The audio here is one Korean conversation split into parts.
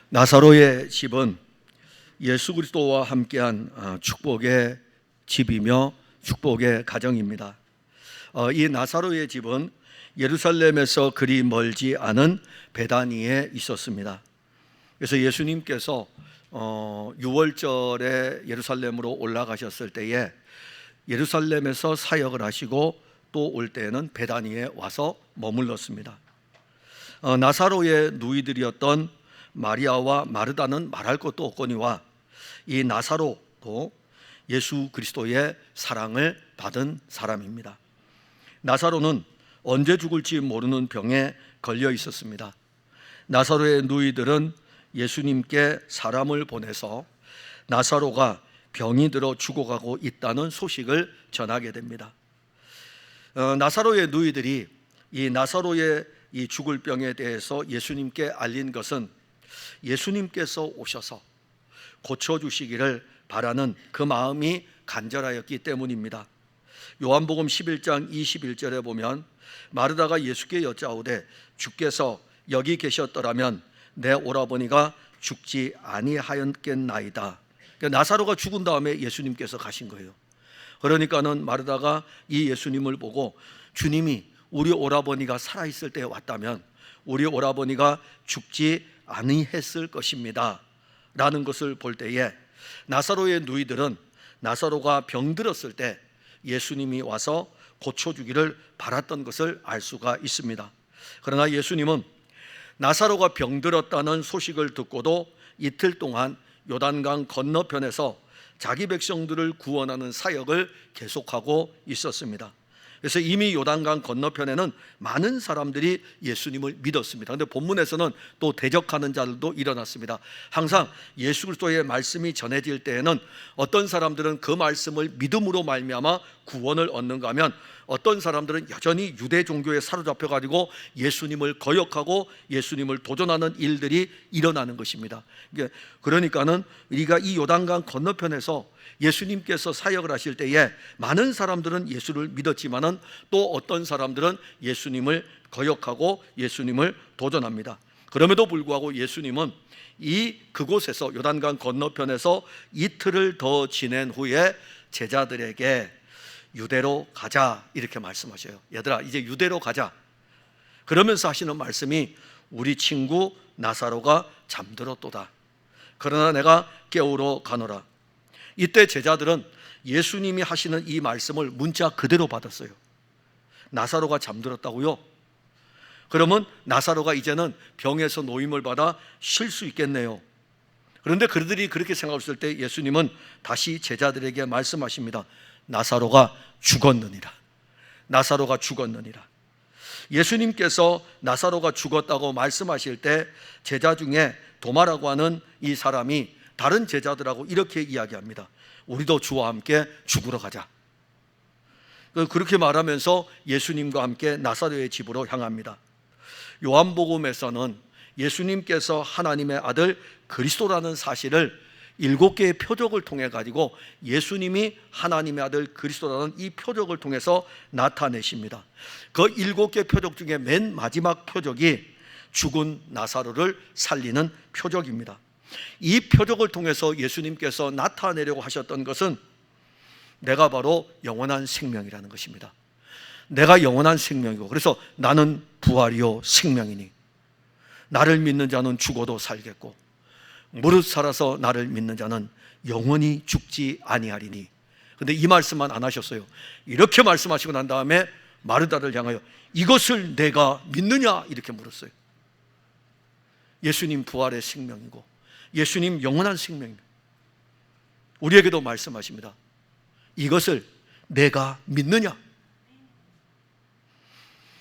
나사로의 집은 예수 그리스도와 함께한 축복의 집이며 축복의 가정입니다. 이 나사로의 집은 예루살렘에서 그리 멀지 않은 베다니에 있었습니다. 그래서 예수님께서 6월절에 예루살렘으로 올라가셨을 때에 예루살렘에서 사역을 하시고 또 올 때에는 베다니에 와서 머물렀습니다. 나사로의 누이들이었던 마리아와 마르다는 말할 것도 없거니와 이 나사로도 예수 그리스도의 사랑을 받은 사람입니다. 나사로는 언제 죽을지 모르는 병에 걸려 있었습니다. 나사로의 누이들은 예수님께 사람을 보내서 나사로가 병이 들어 죽어가고 있다는 소식을 전하게 됩니다. 나사로의 누이들이 이 나사로의 이 죽을 병에 대해서 예수님께 알린 것은 예수님께서 오셔서 고쳐주시기를 바라는 그 마음이 간절하였기 때문입니다. 요한복음 11장 21절에 보면 마르다가 예수께 여짜오되 주께서 여기 계셨더라면 내 오라버니가 죽지 아니하였겠나이다. 그러니까 나사로가 죽은 다음에 예수님께서 가신 거예요. 그러니까는 마르다가 이 예수님을 보고 주님이 우리 오라버니가 살아있을 때 왔다면 우리 오라버니가 죽지 아니했을 것입니다 라는 것을 볼 때에 나사로의 누이들은 나사로가 병들었을 때 예수님이 와서 고쳐주기를 바랐던 것을 알 수가 있습니다. 그러나 예수님은 나사로가 병들었다는 소식을 듣고도 이틀 동안 요단강 건너편에서 자기 백성들을 구원하는 사역을 계속하고 있었습니다. 그래서 이미 요단강 건너편에는 많은 사람들이 예수님을 믿었습니다. 그런데 본문에서는 또 대적하는 자들도 일어났습니다. 항상 예수 그리스도의 말씀이 전해질 때에는 어떤 사람들은 그 말씀을 믿음으로 말미암아 구원을 얻는가 하면 어떤 사람들은 여전히 유대 종교에 사로잡혀 가지고 예수님을 거역하고 예수님을 도전하는 일들이 일어나는 것입니다. 그러니까는 우리가 이 요단강 건너편에서 예수님께서 사역을 하실 때에 많은 사람들은 예수를 믿었지만은 또 어떤 사람들은 예수님을 거역하고 예수님을 도전합니다. 그럼에도 불구하고 예수님은 그곳에서 요단강 건너편에서 이틀을 더 지낸 후에 제자들에게 유대로 가자 이렇게 말씀하셔요. 얘들아 이제 유대로 가자. 그러면서 하시는 말씀이 우리 친구 나사로가 잠들었도다. 그러나 내가 깨우러 가노라. 이때 제자들은 예수님이 하시는 이 말씀을 문자 그대로 받았어요. 나사로가 잠들었다고요? 그러면 나사로가 이제는 병에서 노임을 받아 쉴 수 있겠네요. 그런데 그들이 그렇게 생각했을 때 예수님은 다시 제자들에게 말씀하십니다. 나사로가 죽었느니라. 나사로가 죽었느니라. 예수님께서 나사로가 죽었다고 말씀하실 때 제자 중에 도마라고 하는 이 사람이 다른 제자들하고 이렇게 이야기합니다. 우리도 주와 함께 죽으러 가자. 그렇게 말하면서 예수님과 함께 나사로의 집으로 향합니다. 요한복음에서는 예수님께서 하나님의 아들 그리스도라는 사실을 7개의 표적을 통해 가지고 예수님이 하나님의 아들 그리스도라는 이 표적을 통해서 나타내십니다. 그 7개 표적 중에 맨 마지막 표적이 죽은 나사로를 살리는 표적입니다. 이 표적을 통해서 예수님께서 나타내려고 하셨던 것은 내가 바로 영원한 생명이라는 것입니다. 내가 영원한 생명이고 그래서 나는 부활이요 생명이니 나를 믿는 자는 죽어도 살겠고 무릇 살아서 나를 믿는 자는 영원히 죽지 아니하리니. 그런데 이 말씀만 안 하셨어요. 이렇게 말씀하시고 난 다음에 마르다를 향하여 이것을 내가 믿느냐 이렇게 물었어요. 예수님 부활의 생명이고 예수님 영원한 생명입니다. 우리에게도 말씀하십니다. 이것을 내가 믿느냐.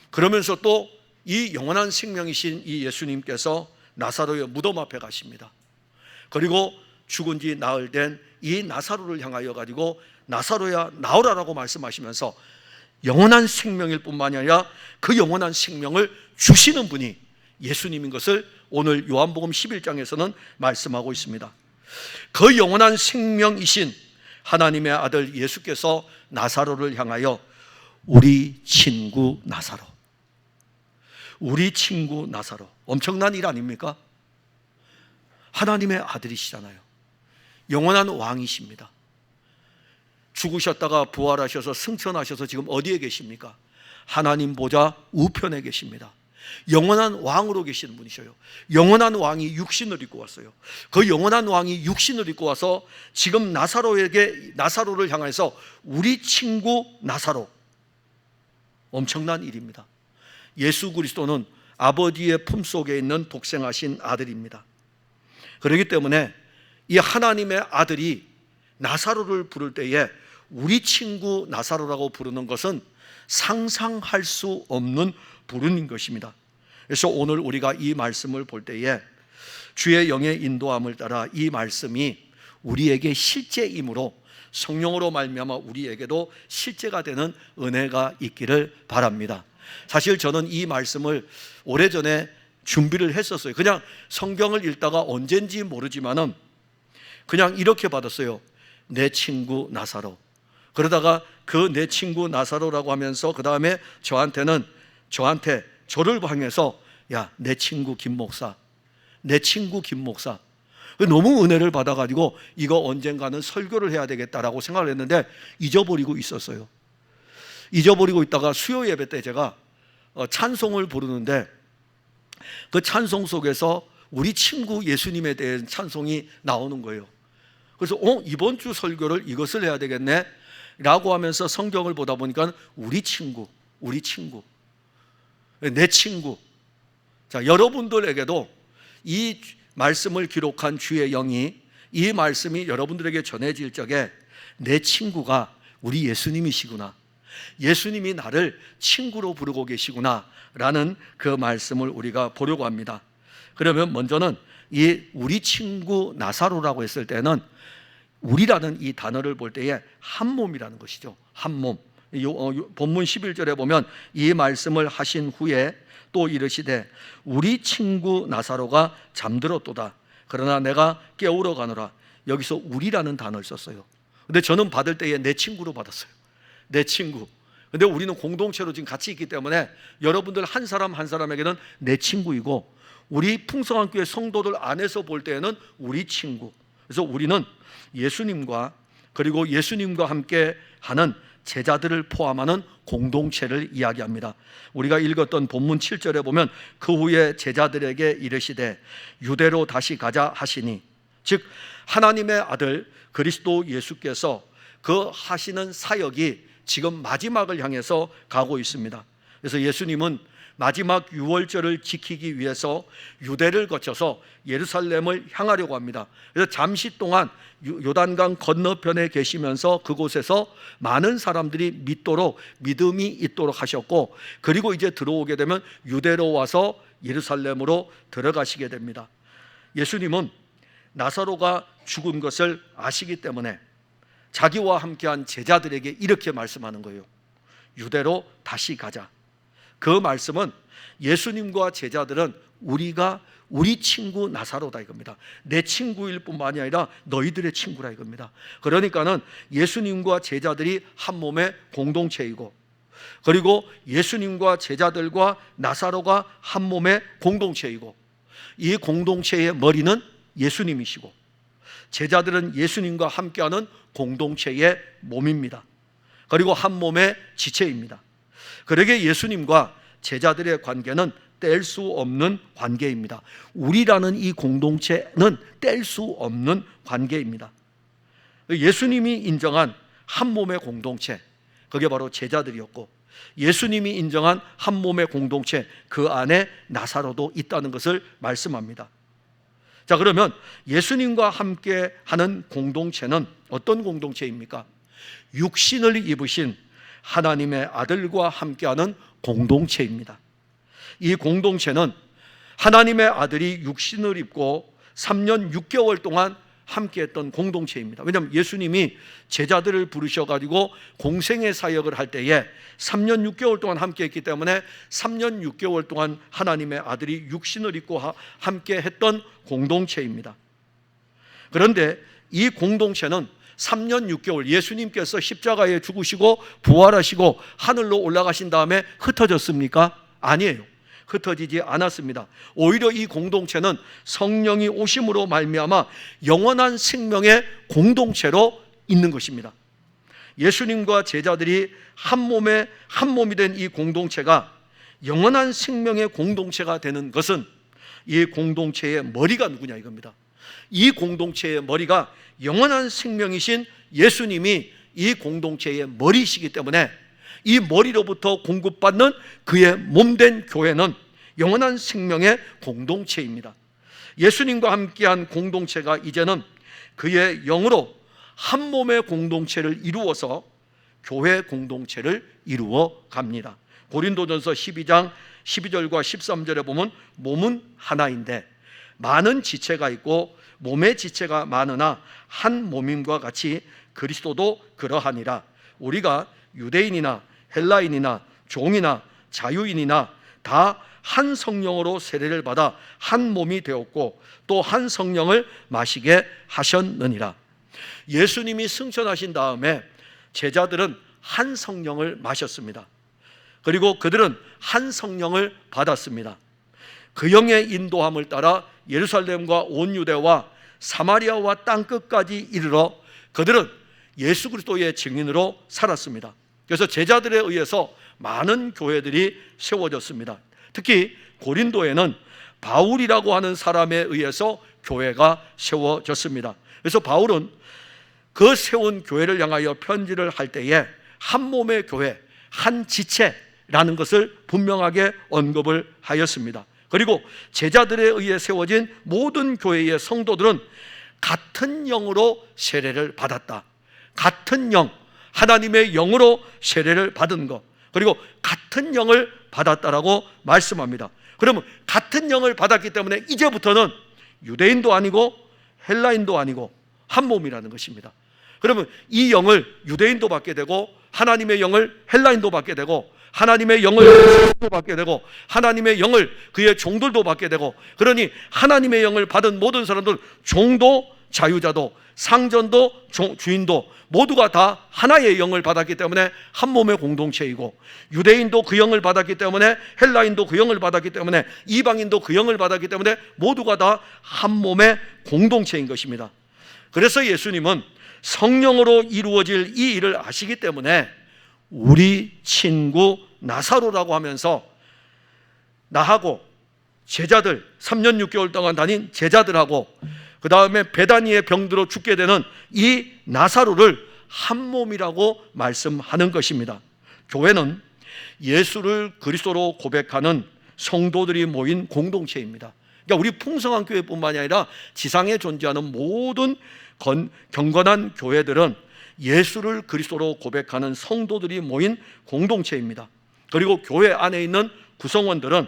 그러면서 또 이 영원한 생명이신 이 예수님께서 나사로의 무덤 앞에 가십니다. 그리고 죽은 지 나흘 된 이 나사로를 향하여 가지고 나사로야 나오라라고 말씀하시면서 영원한 생명일 뿐만이 아니라 그 영원한 생명을 주시는 분이 예수님인 것을 오늘 요한복음 11장에서는 말씀하고 있습니다. 그 영원한 생명이신 하나님의 아들 예수께서 나사로를 향하여 우리 친구 나사로, 우리 친구 나사로, 엄청난 일 아닙니까? 하나님의 아들이시잖아요. 영원한 왕이십니다. 죽으셨다가 부활하셔서 승천하셔서 지금 어디에 계십니까? 하나님 보좌 우편에 계십니다. 영원한 왕으로 계시는 분이셔요. 영원한 왕이 육신을 입고 왔어요. 그 영원한 왕이 육신을 입고 와서 지금 나사로를 향해서 우리 친구 나사로, 엄청난 일입니다. 예수 그리스도는 아버지의 품속에 있는 독생하신 아들입니다. 그렇기 때문에 이 하나님의 아들이 나사로를 부를 때에 우리 친구 나사로라고 부르는 것은 상상할 수 없는 부르는 것입니다. 그래서 오늘 우리가 이 말씀을 볼 때에 주의 영의 인도함을 따라 이 말씀이 우리에게 실제이므로 성령으로 말미암아 우리에게도 실제가 되는 은혜가 있기를 바랍니다. 사실 저는 이 말씀을 오래전에 준비를 했었어요. 그냥 성경을 읽다가 언젠지 모르지만은 그냥 이렇게 받았어요. 내 친구 나사로. 그러다가 그 내 친구 나사로라고 하면서 그 다음에 저를 향해서 야, 내 친구 김 목사, 내 친구 김 목사. 너무 은혜를 받아가지고 이거 언젠가는 설교를 해야 되겠다라고 생각을 했는데 잊어버리고 있었어요. 잊어버리고 있다가 수요 예배 때 제가 찬송을 부르는데 그 찬송 속에서 우리 친구 예수님에 대한 찬송이 나오는 거예요. 그래서 이번 주 설교를 이것을 해야 되겠네 라고 하면서 성경을 보다 보니까 우리 친구, 내 친구. 자, 여러분들에게도 이 말씀을 기록한 주의 영이 이 말씀이 여러분들에게 전해질 적에 내 친구가 우리 예수님이시구나, 예수님이 나를 친구로 부르고 계시구나 라는 그 말씀을 우리가 보려고 합니다. 그러면 먼저는 이 우리 친구 나사로라고 했을 때는 우리라는 이 단어를 볼 때에 한 몸이라는 것이죠. 한 몸. 본문 11절에 보면 이 말씀을 하신 후에 또 이르시되 우리 친구 나사로가 잠들었도다. 그러나 내가 깨우러 가노라. 여기서 우리라는 단어를 썼어요. 근데 저는 받을 때에 내 친구로 받았어요. 내 친구. 근데 우리는 공동체로 지금 같이 있기 때문에 여러분들 한 사람 한 사람에게는 내 친구이고 우리 풍성한 교회 성도들 안에서 볼 때에는 우리 친구. 그래서 우리는 예수님과 그리고 예수님과 함께 하는 제자들을 포함하는 공동체를 이야기합니다. 우리가 읽었던 본문 7절에 보면 그 후에 제자들에게 이르시되 유대로 다시 가자 하시니, 즉 하나님의 아들 그리스도 예수께서 그 하시는 사역이 지금 마지막을 향해서 가고 있습니다. 그래서 예수님은 마지막 유월절을 지키기 위해서 유대를 거쳐서 예루살렘을 향하려고 합니다. 그래서 잠시 동안 요단강 건너편에 계시면서 그곳에서 많은 사람들이 믿음이 있도록 하셨고, 그리고 이제 들어오게 되면 유대로 와서 예루살렘으로 들어가시게 됩니다. 예수님은 나사로가 죽은 것을 아시기 때문에 자기와 함께한 제자들에게 이렇게 말씀하는 거예요. 유대로 다시 가자. 그 말씀은 예수님과 제자들은 우리 친구 나사로다 이겁니다. 내 친구일 뿐만이 아니라 너희들의 친구라 이겁니다. 그러니까는 예수님과 제자들이 한 몸의 공동체이고, 그리고 예수님과 제자들과 나사로가 한 몸의 공동체이고, 이 공동체의 머리는 예수님이시고 제자들은 예수님과 함께하는 공동체의 몸입니다. 그리고 한 몸의 지체입니다. 그러게 예수님과 제자들의 관계는 뗄 수 없는 관계입니다. 우리라는 이 공동체는 뗄 수 없는 관계입니다. 예수님이 인정한 한 몸의 공동체, 그게 바로 제자들이었고, 예수님이 인정한 한 몸의 공동체, 그 안에 나사로도 있다는 것을 말씀합니다. 자, 그러면 예수님과 함께 하는 공동체는 어떤 공동체입니까? 육신을 입으신 하나님의 아들과 함께하는 공동체입니다. 이 공동체는 하나님의 아들이 육신을 입고 3년 6개월 동안 함께했던 공동체입니다. 왜냐하면 예수님이 제자들을 부르셔가지고 공생의 사역을 할 때에 3년 6개월 동안 함께했기 때문에 3년 6개월 동안 하나님의 아들이 육신을 입고 함께했던 공동체입니다. 그런데 이 공동체는 3년 6개월 예수님께서 십자가에 죽으시고 부활하시고 하늘로 올라가신 다음에 흩어졌습니까? 아니에요. 흩어지지 않았습니다. 오히려 이 공동체는 성령이 오심으로 말미암아 영원한 생명의 공동체로 있는 것입니다. 예수님과 제자들이 한 몸이 된 이 공동체가 영원한 생명의 공동체가 되는 것은 이 공동체의 머리가 누구냐 이겁니다. 이 공동체의 머리가 영원한 생명이신 예수님이 이 공동체의 머리이시기 때문에 이 머리로부터 공급받는 그의 몸된 교회는 영원한 생명의 공동체입니다. 예수님과 함께한 공동체가 이제는 그의 영으로 한 몸의 공동체를 이루어서 교회 공동체를 이루어 갑니다. 고린도전서 12장 12절과 13절에 보면 몸은 하나인데 많은 지체가 있고 몸의 지체가 많으나 한 몸임과 같이 그리스도도 그러하니라. 우리가 유대인이나 헬라인이나 종이나 자유인이나 다 한 성령으로 세례를 받아 한 몸이 되었고 또 한 성령을 마시게 하셨느니라. 예수님이 승천하신 다음에 제자들은 한 성령을 마셨습니다. 그리고 그들은 한 성령을 받았습니다. 그 영의 인도함을 따라 예루살렘과 온 유대와 사마리아와 땅끝까지 이르러 그들은 예수 그리스도의 증인으로 살았습니다. 그래서 제자들에 의해서 많은 교회들이 세워졌습니다. 특히 고린도에는 바울이라고 하는 사람에 의해서 교회가 세워졌습니다. 그래서 바울은 그 세운 교회를 향하여 편지를 할 때에 한 몸의 교회, 한 지체라는 것을 분명하게 언급을 하였습니다. 그리고 제자들에 의해 세워진 모든 교회의 성도들은 같은 영으로 세례를 받았다. 같은 영, 하나님의 영으로 세례를 받은 것, 그리고 같은 영을 받았다라고 말씀합니다. 그러면 같은 영을 받았기 때문에 이제부터는 유대인도 아니고 헬라인도 아니고 한 몸이라는 것입니다. 그러면 이 영을 유대인도 받게 되고 하나님의 영을 헬라인도 받게 되고 하나님의 영을 도 받게 되고 하나님의 영을 그의 종들도 받게 되고, 그러니 하나님의 영을 받은 모든 사람들, 종도 자유자도 상전도 주인도 모두가 다 하나의 영을 받았기 때문에 한 몸의 공동체이고, 유대인도 그 영을 받았기 때문에 헬라인도 그 영을 받았기 때문에 이방인도 그 영을 받았기 때문에 모두가 다 한 몸의 공동체인 것입니다. 그래서 예수님은 성령으로 이루어질 이 일을 아시기 때문에 우리 친구 나사로라고 하면서 나하고 제자들 3년 6개월 동안 다닌 제자들하고 그 다음에 베다니의 병들어 죽게 되는 이 나사로를 한 몸이라고 말씀하는 것입니다. 교회는 예수를 그리스도로 고백하는 성도들이 모인 공동체입니다. 그러니까 우리 풍성한 교회뿐만이 아니라 지상에 존재하는 모든 경건한 교회들은 예수를 그리스도로 고백하는 성도들이 모인 공동체입니다. 그리고 교회 안에 있는 구성원들은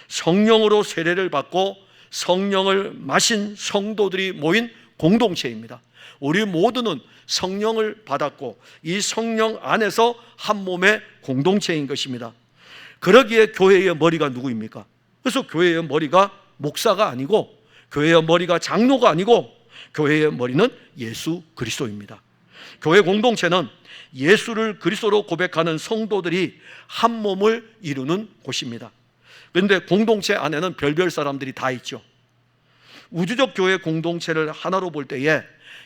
성령으로 세례를 받고 성령을 마신 성도들이 모인 공동체입니다. 우리 모두는 성령을 받았고 이 성령 안에서 한 몸의 공동체인 것입니다. 그러기에 교회의 머리가 누구입니까? 그래서 교회의 머리가 목사가 아니고, 교회의 머리가 장로가 아니고, 교회의 머리는 예수 그리스도입니다. 교회 공동체는 예수를 그리스도로 고백하는 성도들이 한 몸을 이루는 곳입니다. 그런데 공동체 안에는 별별 사람들이 다 있죠. 우주적 교회 공동체를 하나로 볼 때에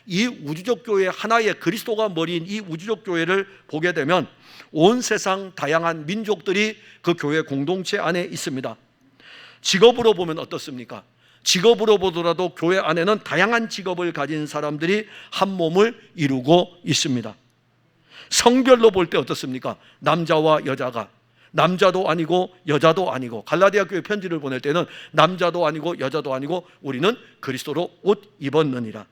이 우주적 교회 하나의 그리스도가 머리인 이 우주적 교회를 보게 되면 온 세상 다양한 민족들이 그 교회 공동체 안에 있습니다. 직업으로 보면 어떻습니까? 직업으로 보더라도 교회 안에는 다양한 직업을 가진 사람들이 한 몸을 이루고 있습니다. 성별로 볼 때 어떻습니까? 남자와 여자가, 남자도 아니고 여자도 아니고, 갈라디아 교회 편지를 보낼 때는 남자도 아니고 여자도 아니고 우리는 그리스도로 옷 입었느니라.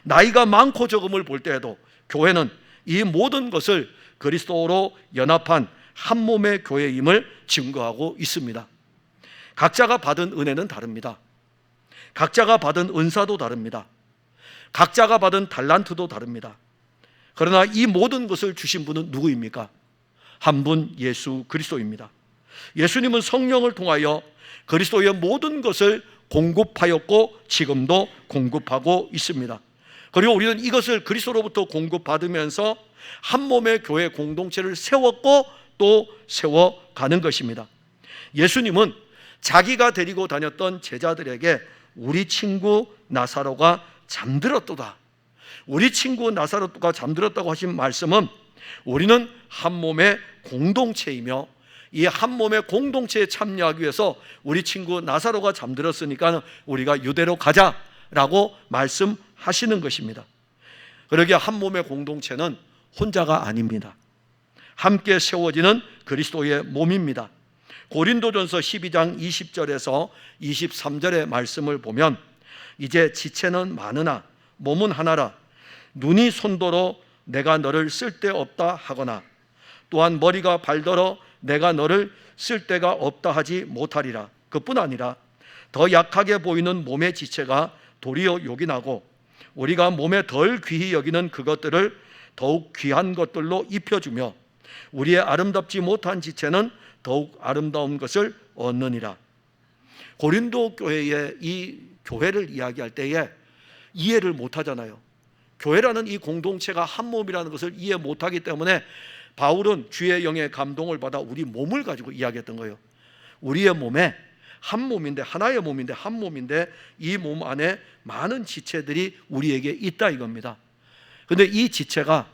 나이가 많고 적음을 볼 때에도 교회는 이 모든 것을 그리스도로 연합한 한 몸의 교회임을 증거하고 있습니다. 각자가 받은 은혜는 다릅니다. 각자가 받은 은사도 다릅니다. 각자가 받은 달란트도 다릅니다. 그러나 이 모든 것을 주신 분은 누구입니까? 한 분, 예수 그리스도입니다. 예수님은 성령을 통하여 그리스도의 모든 것을 공급하였고 지금도 공급하고 있습니다. 그리고 우리는 이것을 그리스도로부터 공급받으면서 한 몸의 교회 공동체를 세웠고 또 세워가는 것입니다. 예수님은 자기가 데리고 다녔던 제자들에게 우리 친구 나사로가 잠들었도다, 우리 친구 나사로가 잠들었다고 하신 말씀은 우리는 한 몸의 공동체이며 이 한 몸의 공동체에 참여하기 위해서 우리 친구 나사로가 잠들었으니까 우리가 유대로 가자라고 말씀하시는 것입니다. 그러기에 한 몸의 공동체는 혼자가 아닙니다. 함께 세워지는 그리스도의 몸입니다. 고린도전서 12장 20절에서 23절의 말씀을 보면 이제 지체는 많으나 몸은 하나라. 눈이 손더러 내가 너를 쓸데없다 하거나 또한 머리가 발더러 내가 너를 쓸데가 없다 하지 못하리라. 그뿐 아니라 더 약하게 보이는 몸의 지체가 도리어 요긴하고 우리가 몸에 덜 귀히 여기는 그것들을 더욱 귀한 것들로 입혀주며 우리의 아름답지 못한 지체는 더욱 아름다운 것을 얻느니라. 고린도 교회의 이 교회를 이야기할 때에 이해를 못하잖아요. 교회라는 이 공동체가 한 몸이라는 것을 이해 못하기 때문에 바울은 주의 영의 감동을 받아 우리 몸을 가지고 이야기했던 거예요. 우리의 몸에 한 몸인데, 하나의 몸인데, 한 몸인데 이 몸 안에 많은 지체들이 우리에게 있다 이겁니다. 그런데 이 지체가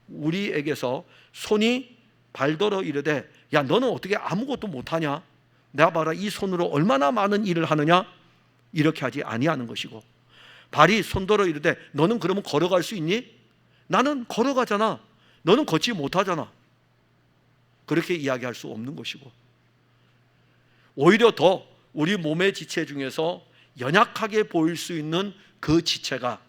우리에게서 손이 발더러 이르되 야 너는 어떻게 아무것도 못하냐, 내가 봐라 이 손으로 얼마나 많은 일을 하느냐, 이렇게 하지 아니하는 것이고, 발이 손더러 이르되 너는 그러면 걸어갈 수 있니? 나는 걸어가잖아, 너는 걷지 못하잖아. 그렇게 이야기할 수 없는 것이고, 오히려 더 우리 몸의 지체 중에서 연약하게 보일 수 있는 그 지체가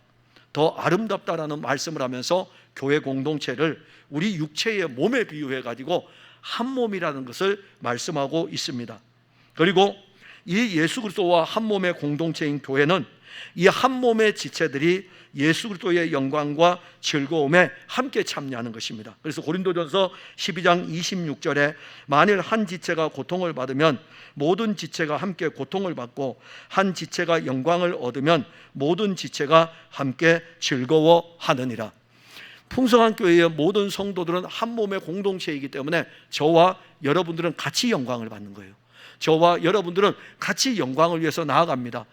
더 아름답다라는 말씀을 하면서 교회 공동체를 우리 육체의 몸에 비유해 가지고 한 몸이라는 것을 말씀하고 있습니다. 그리고 이 예수 그리스도와 한 몸의 공동체인 교회는 이 한 몸의 지체들이 예수 그리스도의 영광과 즐거움에 함께 참여하는 것입니다. 그래서 고린도전서 12장 26절에 만일 한 지체가 고통을 받으면 모든 지체가 함께 고통을 받고 한 지체가 영광을 얻으면 모든 지체가 함께 즐거워하느니라. 풍성한 교회의 모든 성도들은 한 몸의 공동체이기 때문에 저와 여러분들은 같이 영광을 받는 거예요. 저와 여러분들은 같이 영광을 위해서 나아갑니다.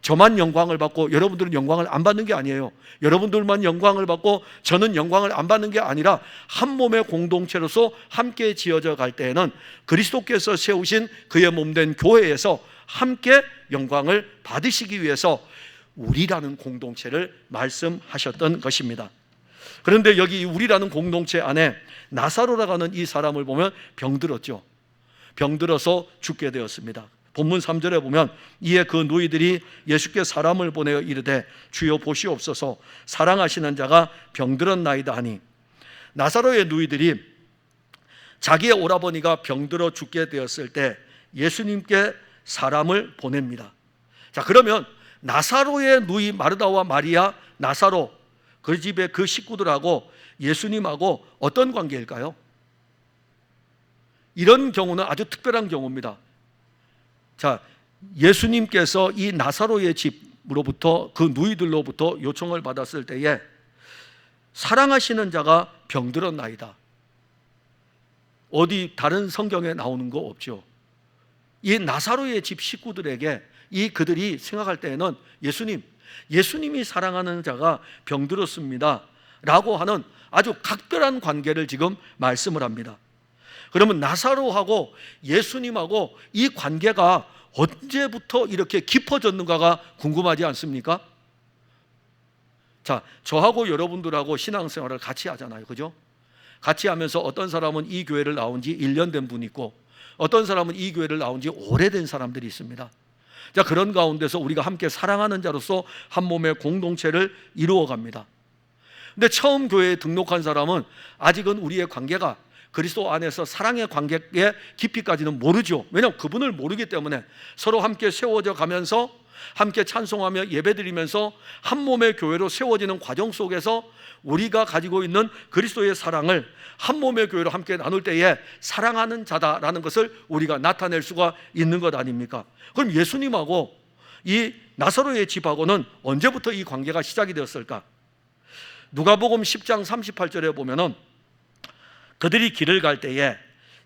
저만 영광을 받고 여러분들은 영광을 안 받는 게 아니에요. 여러분들만 영광을 받고 저는 영광을 안 받는 게 아니라 한 몸의 공동체로서 함께 지어져 갈 때에는 그리스도께서 세우신 그의 몸된 교회에서 함께 영광을 받으시기 위해서 우리라는 공동체를 말씀하셨던 것입니다. 그런데 여기 우리라는 공동체 안에 나사로라고 하는 이 사람을 보면 병들었죠. 병들어서 죽게 되었습니다. 본문 3절에 보면 이에 그 누이들이 예수께 사람을 보내어 이르되 주여 보시옵소서 사랑하시는 자가 병들었나이다 하니, 나사로의 누이들이 자기의 오라버니가 병들어 죽게 되었을 때 예수님께 사람을 보냅니다. 자, 그러면 나사로의 누이 마르다와 마리아, 나사로 그 집의 그 식구들하고 예수님하고 어떤 관계일까요? 이런 경우는 아주 특별한 경우입니다. 자, 예수님께서 이 나사로의 집으로부터 그 누이들로부터 요청을 받았을 때에 사랑하시는 자가 병들었나이다. 어디 다른 성경에 나오는 거 없죠. 이 나사로의 집 식구들에게 이 그들이 생각할 때에는 예수님이 사랑하는 자가 병들었습니다 라고 하는 아주 각별한 관계를 지금 말씀을 합니다. 그러면 나사로하고 예수님하고 이 관계가 언제부터 이렇게 깊어졌는가가 궁금하지 않습니까? 자, 저하고 여러분들하고 신앙생활을 같이 하잖아요, 그죠? 같이 하면서 어떤 사람은 이 교회를 나온 지 1년 된 분이 있고 어떤 사람은 이 교회를 나온 지 오래된 사람들이 있습니다. 자, 그런 가운데서 우리가 함께 사랑하는 자로서 한 몸의 공동체를 이루어갑니다. 근데 처음 교회에 등록한 사람은 아직은 우리의 관계가 그리스도 안에서 사랑의 관계의 깊이까지는 모르죠. 왜냐하면 그분을 모르기 때문에 서로 함께 세워져 가면서 함께 찬송하며 예배드리면서 한 몸의 교회로 세워지는 과정 속에서 우리가 가지고 있는 그리스도의 사랑을 한 몸의 교회로 함께 나눌 때에 사랑하는 자다라는 것을 우리가 나타낼 수가 있는 것 아닙니까? 그럼 예수님하고 이 나사로의 집하고는 언제부터 이 관계가 시작이 되었을까? 누가복음 10장 38절에 보면은 그들이 길을 갈 때에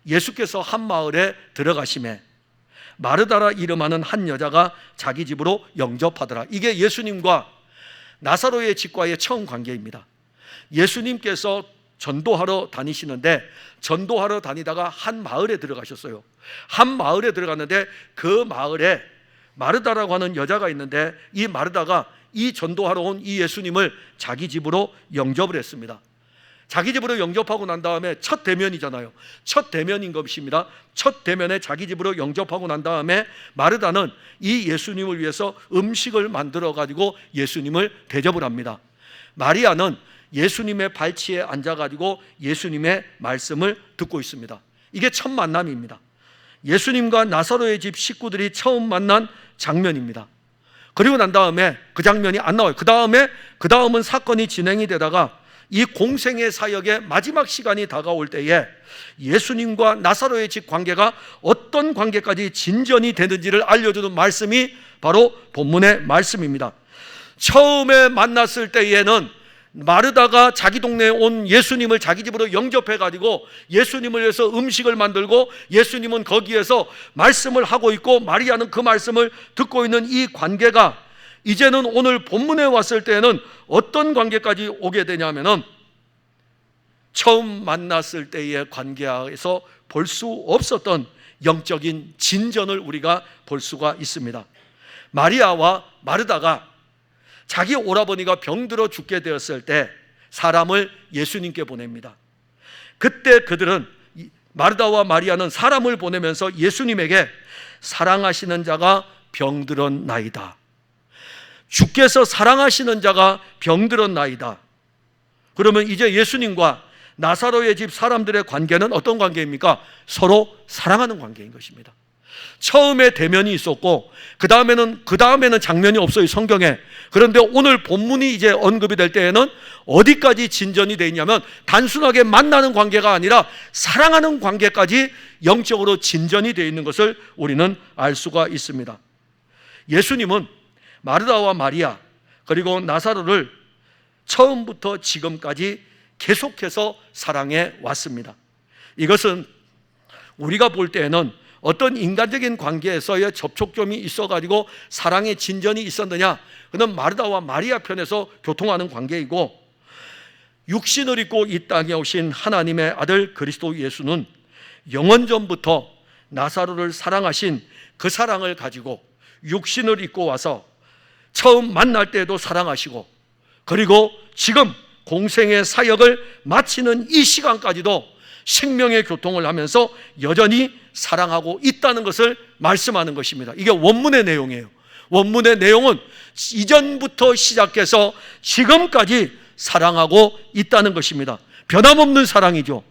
예수께서 한 마을에 들어가시매 마르다라 이름하는 한 여자가 자기 집으로 영접하더라. 이게 예수님과 나사로의 집과의 처음 관계입니다. 예수님께서 전도하러 다니시는데 전도하러 다니다가 한 마을에 들어가셨어요. 한 마을에 들어갔는데 그 마을에 마르다라고 하는 여자가 있는데 이 마르다가 이 전도하러 온 이 예수님을 자기 집으로 영접을 했습니다. 자기 집으로 영접하고 난 다음에 첫 대면이잖아요. 첫 대면인 것입니다. 첫 대면에 자기 집으로 영접하고 난 다음에 마르다는 이 예수님을 위해서 음식을 만들어 가지고 예수님을 대접을 합니다. 마리아는 예수님의 발치에 앉아가지고 예수님의 말씀을 듣고 있습니다. 이게 첫 만남입니다. 예수님과 나사로의 집 식구들이 처음 만난 장면입니다. 그리고 난 다음에 그 장면이 안 나와요. 그 다음은 사건이 진행이 되다가 이 공생의 사역의 마지막 시간이 다가올 때에 예수님과 나사로의 집 관계가 어떤 관계까지 진전이 되는지를 알려주는 말씀이 바로 본문의 말씀입니다. 처음에 만났을 때에는 마르다가 자기 동네에 온 예수님을 자기 집으로 영접해가지고 예수님을 위해서 음식을 만들고 예수님은 거기에서 말씀을 하고 있고 마리아는 그 말씀을 듣고 있는 이 관계가 이제는 오늘 본문에 왔을 때에는 어떤 관계까지 오게 되냐면은 처음 만났을 때의 관계에서 볼 수 없었던 영적인 진전을 우리가 볼 수가 있습니다. 마리아와 마르다가 자기 오라버니가 병들어 죽게 되었을 때 사람을 예수님께 보냅니다. 그때 그들은 마르다와 마리아는 사람을 보내면서 예수님에게 사랑하시는 자가 병들었나이다. 주께서 사랑하시는 자가 병들었나이다. 그러면 이제 예수님과 나사로의 집 사람들의 관계는 어떤 관계입니까? 서로 사랑하는 관계인 것입니다. 처음에 대면이 있었고 그 다음에는 장면이 없어요, 성경에. 그런데 오늘 본문이 이제 언급이 될 때에는 어디까지 진전이 되어 있냐면 단순하게 만나는 관계가 아니라 사랑하는 관계까지 영적으로 진전이 되어 있는 것을 우리는 알 수가 있습니다. 예수님은 마르다와 마리아 그리고 나사로를 처음부터 지금까지 계속해서 사랑해 왔습니다. 이것은 우리가 볼 때에는 어떤 인간적인 관계에서의 접촉점이 있어가지고 사랑의 진전이 있었느냐? 그는 마르다와 마리아 편에서 교통하는 관계이고, 육신을 입고 이 땅에 오신 하나님의 아들 그리스도 예수는 영원전부터 나사로를 사랑하신 그 사랑을 가지고 육신을 입고 와서 처음 만날 때에도 사랑하시고, 그리고 지금 공생의 사역을 마치는 이 시간까지도 생명의 교통을 하면서 여전히 사랑하고 있다는 것을 말씀하는 것입니다. 이게 원문의 내용이에요. 원문의 내용은 이전부터 시작해서 지금까지 사랑하고 있다는 것입니다. 변함없는 사랑이죠.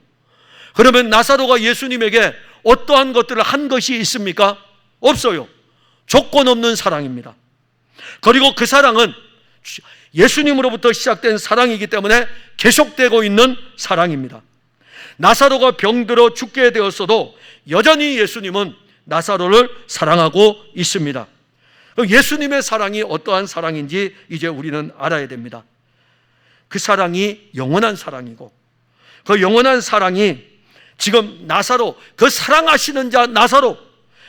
그러면 나사로가 예수님에게 어떠한 것들을 한 것이 있습니까? 없어요. 조건 없는 사랑입니다. 그리고 그 사랑은 예수님으로부터 시작된 사랑이기 때문에 계속되고 있는 사랑입니다. 나사로가 병들어 죽게 되었어도 여전히 예수님은 나사로를 사랑하고 있습니다. 예수님의 사랑이 어떠한 사랑인지 이제 우리는 알아야 됩니다. 그 사랑이 영원한 사랑이고, 그 영원한 사랑이 지금 나사로, 그 사랑하시는 자 나사로,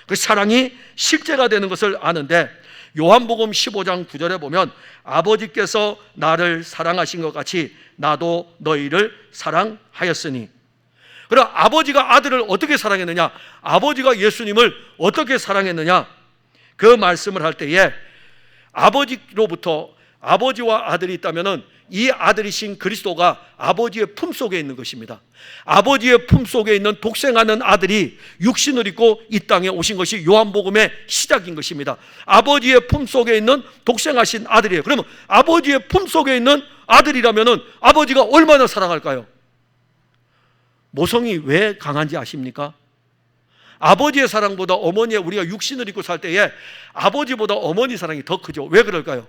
그 사랑이 실제가 되는 것을 아는데, 요한복음 15장 9절에 보면 아버지께서 나를 사랑하신 것 같이 나도 너희를 사랑하였으니. 그럼 아버지가 아들을 어떻게 사랑했느냐? 아버지가 예수님을 어떻게 사랑했느냐? 그 말씀을 할 때에 아버지로부터 아버지와 아들이 있다면은 이 아들이신 그리스도가 아버지의 품속에 있는 것입니다. 아버지의 품속에 있는 독생하는 아들이 육신을 입고 이 땅에 오신 것이 요한복음의 시작인 것입니다. 아버지의 품속에 있는 독생하신 아들이에요. 그러면 아버지의 품속에 있는 아들이라면은 아버지가 얼마나 사랑할까요? 모성이 왜 강한지 아십니까? 아버지의 사랑보다 어머니의, 우리가 육신을 입고 살 때에 아버지보다 어머니 사랑이 더 크죠. 왜 그럴까요?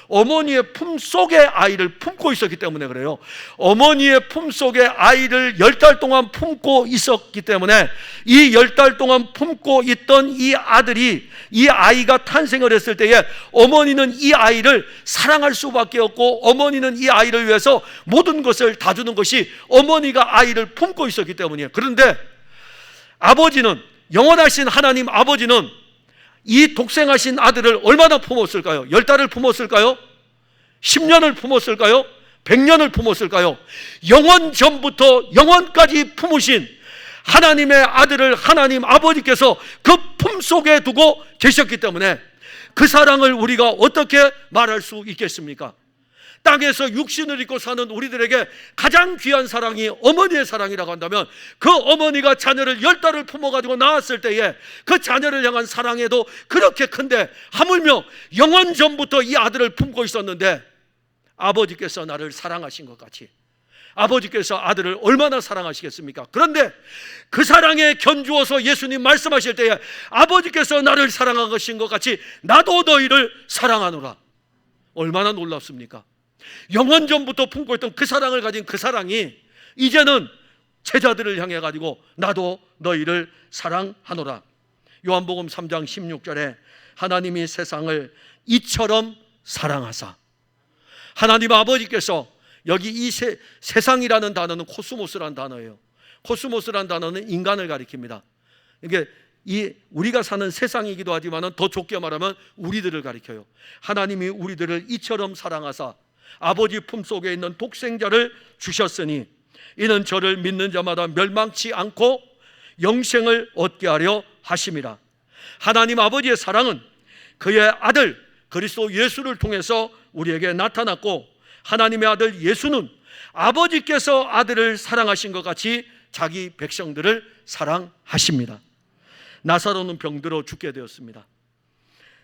어머니의 품속에 아이를 품고 있었기 때문에 그래요. 어머니의 품속에 아이를 10달 동안 품고 있었기 때문에 이 10달 동안 품고 있던 이 아들이, 이 아이가 탄생을 했을 때에 어머니는 이 아이를 사랑할 수밖에 없고, 어머니는 이 아이를 위해서 모든 것을 다 주는 것이 어머니가 아이를 품고 있었기 때문이에요. 그런데 아버지는, 영원하신 하나님 아버지는 이 독생하신 아들을 얼마나 품었을까요? 10달을 품었을까요? 10년을 품었을까요? 100년을 품었을까요? 영원 전부터 영원까지 품으신 하나님의 아들을 하나님 아버지께서 그 품속에 두고 계셨기 때문에 그 사랑을 우리가 어떻게 말할 수 있겠습니까? 땅에서 육신을 입고 사는 우리들에게 가장 귀한 사랑이 어머니의 사랑이라고 한다면, 그 어머니가 자녀를 10달을 품어가지고 낳았을 때에 그 자녀를 향한 사랑에도 그렇게 큰데, 하물며 영원 전부터 이 아들을 품고 있었는데 아버지께서 나를 사랑하신 것 같이 아버지께서 아들을 얼마나 사랑하시겠습니까? 그런데 그 사랑에 견주어서 예수님 말씀하실 때에 아버지께서 나를 사랑하신 것 같이 나도 너희를 사랑하노라. 얼마나 놀랍습니까? 영원 전부터 품고 있던 그 사랑을 가진 그 사랑이 이제는 제자들을 향해 가지고 나도 너희를 사랑하노라. 요한복음 3장 16절에 하나님이 세상을 이처럼 사랑하사, 하나님 아버지께서, 여기 이 세상이라는 단어는 코스모스라는 단어예요. 코스모스라는 단어는 인간을 가리킵니다. 이게 우리가 사는 세상이기도 하지만 더 좁게 말하면 우리들을 가리켜요. 하나님이 우리들을 이처럼 사랑하사 아버지 품속에 있는 독생자를 주셨으니 이는 저를 믿는 자마다 멸망치 않고 영생을 얻게 하려 하심이라. 하나님 아버지의 사랑은 그의 아들 그리스도 예수를 통해서 우리에게 나타났고, 하나님의 아들 예수는 아버지께서 아들을 사랑하신 것 같이 자기 백성들을 사랑하십니다. 나사로는 병들어 죽게 되었습니다.